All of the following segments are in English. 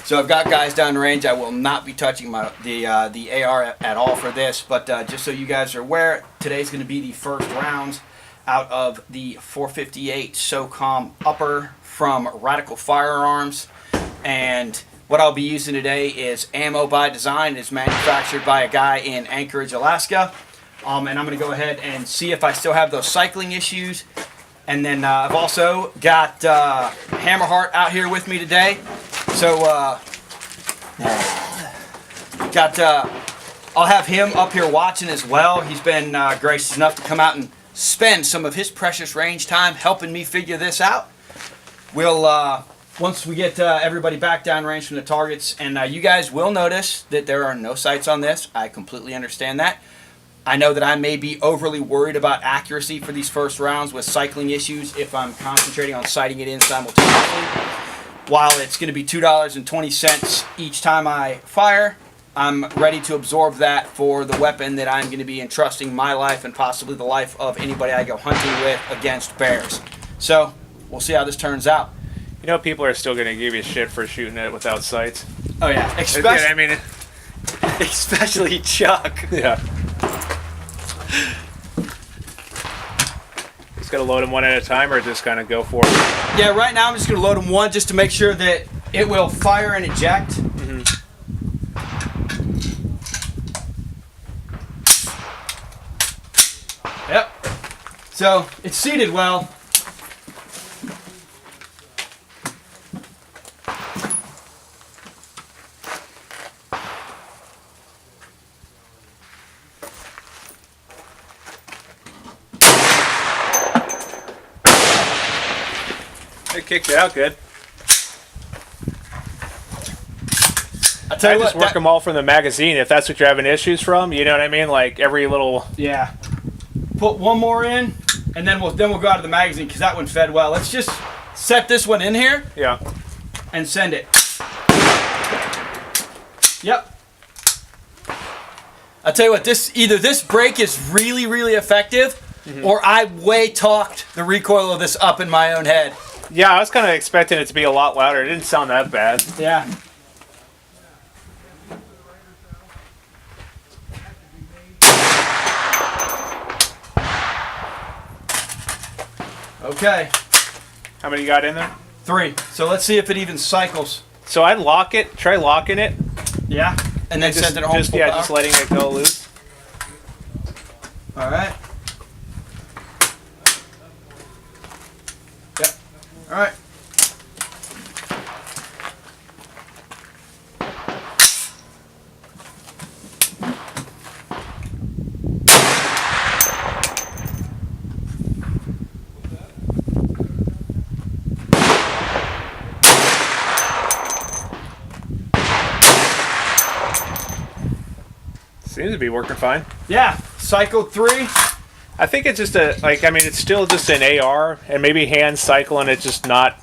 So I've got guys down the range. I will not be touching the AR at all for this, but just so you guys are aware, today's going to be the first rounds out of the 458 SOCOM upper from Radical Firearms. And what I'll be using today is Ammo by Design. It's manufactured by a guy in Anchorage, Alaska. And I'm going to go ahead and see if I still have those cycling issues. And then I've also got Hammerheart out here with me today. So I'll have him up here watching as well. He's been gracious enough to come out and spend some of his precious range time helping me figure this out. We'll once we get everybody back down range from the targets, and you guys will notice that there are no sights on this. I completely understand that. I know that I may be overly worried about accuracy for these first rounds with cycling issues if I'm concentrating on sighting it in simultaneously. While it's going to be $2.20 each time I fire, I'm ready to absorb that for the weapon that I'm going to be entrusting my life and possibly the life of anybody I go hunting with against bears. So we'll see how this turns out. You know, people are still going to give you shit for shooting it without sights. Oh yeah, especially Chuck. Yeah. Just gotta load them one at a time, or just kind of go for it. Yeah, right now I'm just gonna load them one just to make sure that it will fire and eject. Mm-hmm. Yep. So it's seated well. It kicked it out good. I tell you just work them all from the magazine if that's what you're having issues from. You know what I mean? Like every little. Yeah. Put one more in, and then we'll go out of the magazine because that one fed well. Let's just set this one in here. Yeah. And send it. Yep. I'll tell you what. Either this break is really, really effective, or I way talked the recoil of this up in my own head. Yeah, I was kind of expecting it to be a lot louder. It didn't sound that bad. Yeah. Okay. How many you got in there? 3. So let's see if it even cycles. So I'd lock it. Try locking it. Yeah. And then send it home full power. Just letting it go loose. All right. Yep. All right. Seems to be working fine. Yeah. Cycle 3. I think it's just it's still just an AR, and maybe hand cycle, and it's just not.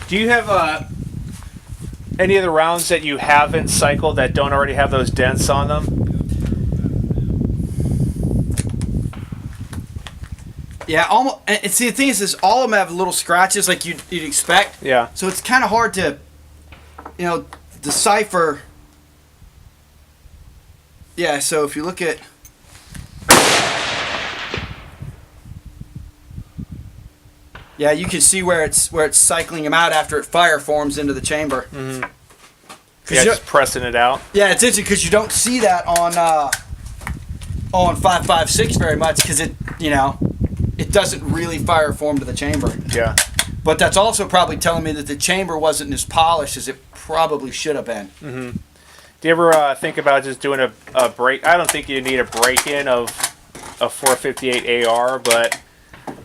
Do you have any of the rounds that you haven't cycled that don't already have those dents on them? Yeah, almost. And see, the thing is all of them have little scratches like you'd expect. Yeah. So it's kind of hard to, decipher. Yeah. So if you look at. Yeah, you can see where it's cycling them out after it fire forms into the chamber. Mm-hmm. Yeah, just pressing it out. Yeah, it's interesting because you don't see that on 5.56 very much because it doesn't really fire form to the chamber. Yeah. But that's also probably telling me that the chamber wasn't as polished as it probably should have been. Mm-hmm. Do you ever think about just doing a break? I don't think you need a break-in of a 458 AR, but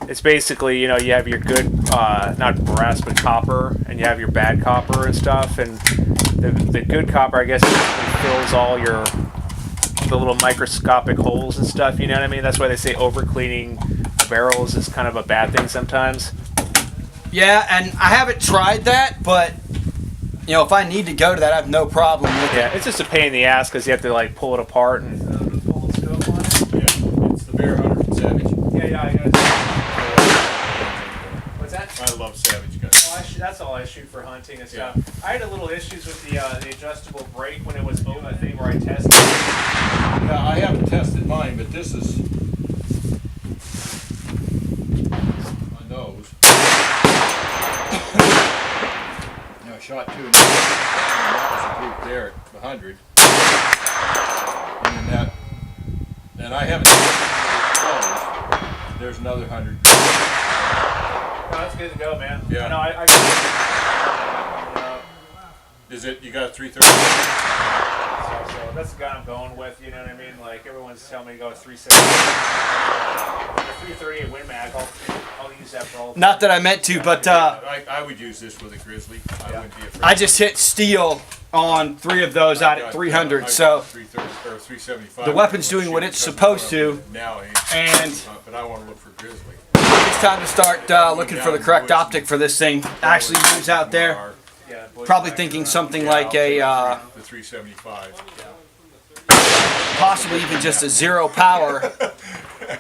it's basically, you have your good, not brass, but copper, and you have your bad copper and stuff, and the good copper, I guess, fills all the little microscopic holes and stuff, you know what I mean? That's why they say over-cleaning barrels is kind of a bad thing sometimes. Yeah, and I haven't tried that, but, if I need to go to that, I have no problem with it. Yeah, it's just a pain in the ass because you have to, pull it apart and... Pull the scope on it? Yeah, it's the Bear Hunter from Savage. Yeah, I got it. What's that? that? I love Savage guns. Well, that's all I shoot for hunting and stuff. Yeah. I had a little issues with the adjustable brake when it was open. I think where I tested. Yeah, I haven't tested mine, but this is my nose. I shot 2 and that was a group there at 100. And then and I haven't closed. There's another 100. No, that's good to go, man. Yeah. No, Is it, you got a 330? So that's the gun I'm going with, you know what I mean? Like, everyone's telling me to go with 370. The 338 Win Mag, I'll use that for all. Not that I meant to, but I would use this with a Grizzly. I wouldn't be afraid. I just hit steel on 3 of those out at 300. So 330 or 375. the weapon's doing what it's supposed to, Now, and but I want to look for Grizzly. it's time to start looking for the correct optic for this thing. Actually use out there. Yeah, Probably thinking something like a the 375. possibly even just a 0 power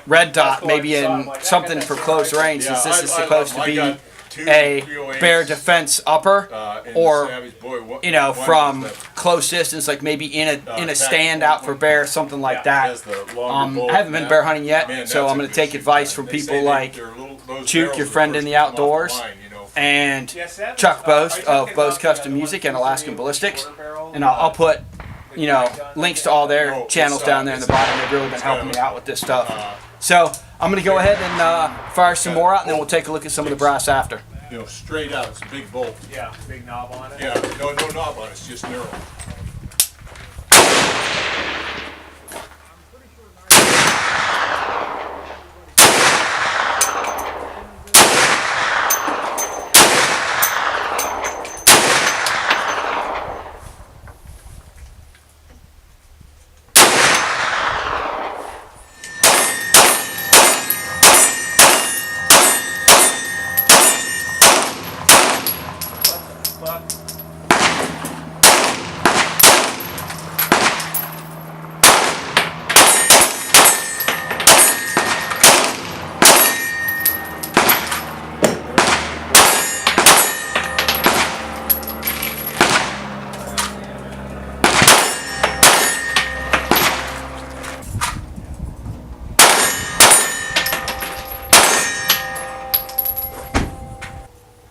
red dot, maybe in something for close range, since this is supposed to be a bear defense upper, or you know, from close distance, like maybe in a stand out for bear, something like that. I haven't been bear hunting yet, so I'm going to take advice from people like Chuck, your friend in the outdoors, and Chuck Boast of Boast Custom Music and Alaskan Ballistics, and I'll put, you know, links to all their channels down there in the bottom. They've really been helping me out with this stuff. So I'm going to go ahead and fire some more out, and then we'll take a look at some of the brass after. You know, straight out, it's a big bolt. Yeah, big knob on it. Yeah, no knob on it, it's just narrow.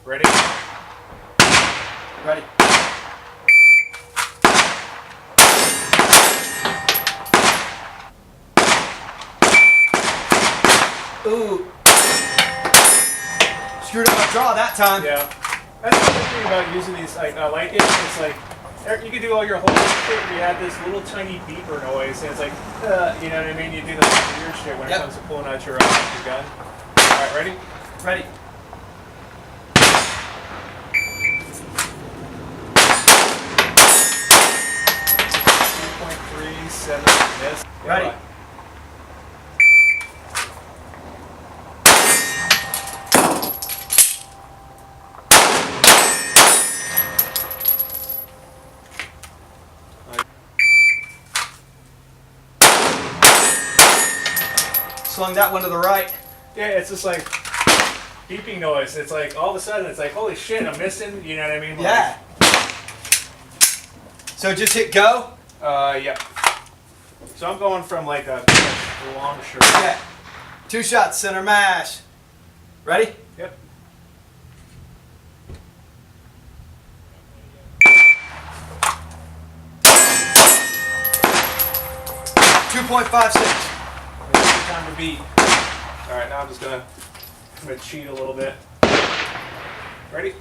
Ready? Ready. Ooh. Screwed up my draw that time. Yeah. That's the good thing about using these. Like, I like it. It's like you can do all your whole shit where you have this little tiny beeper noise, and it's like, you know what I mean? You do the weird shit when it comes to pulling out your gun. All right, ready? Ready. Miss. Ready. Slung that one to the right. Yeah, it's just like beeping noise. It's like all of a sudden it's like, holy shit, I'm missing. You know what I mean? Like, Yeah. So just hit go. Yeah. So I'm going from like a long shot. Yeah. 2 shots, center mash. Ready? Yep. .56. Time to beat. All right, now I'm gonna cheat a little bit. Ready?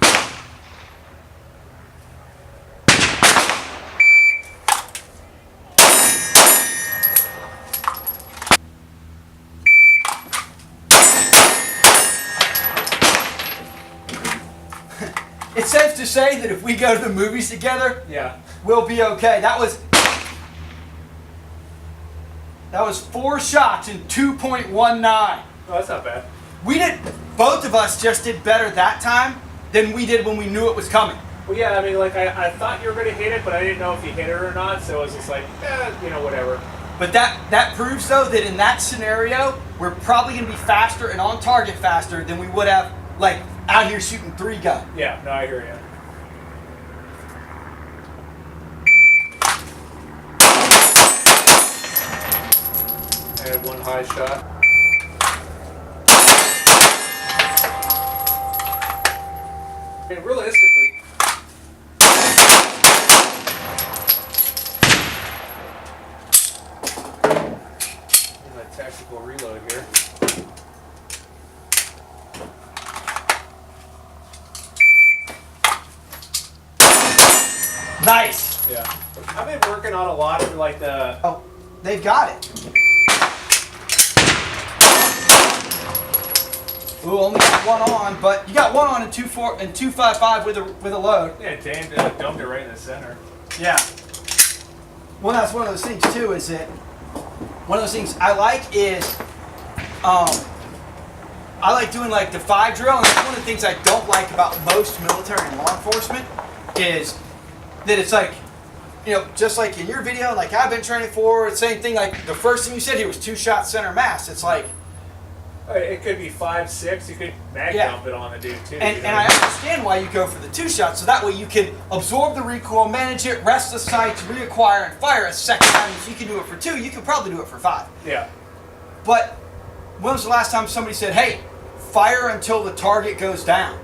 It's safe to say that if we go to the movies together, Yeah. we'll be okay. That was 4 shots in 2.19. Oh, that's not bad. Both of us just did better that time than we did when we knew it was coming. Well, yeah, I mean, like, I thought you were going to hit it, but I didn't know if you hit it or not, so it was just like, you know, whatever. But that proves, though, that in that scenario, we're probably going to be faster and on target faster than we would have like out here shooting 3-gun. Yeah, no, I hear you. I had one high shot. I mean, realistically, my tactical reload here. Nice. Yeah, I've been working on a lot of like the. Oh, they've got it. Ooh, only got one on, but you got one on in 2.4 and 2.55 with a load. Yeah, Dan dumped it right in the center. Yeah. Well, that's one of those things too. Is that one of those things I like is, I like doing like the 5 drill, and that's one of the things I don't like about most military and law enforcement is that it's like, you know, just like in your video, like I've been training for, the same thing. Like the first thing you said here was 2-shot center mass. It's like. It could be 5, 6. You could mag dump it on the dude too. And I understand why you go for the 2-shot, so that way you can absorb the recoil, manage it, rest the sights, reacquire, and fire a second time. If you can do it for 2, you can probably do it for 5. Yeah. But when was the last time somebody said, hey, fire until the target goes down?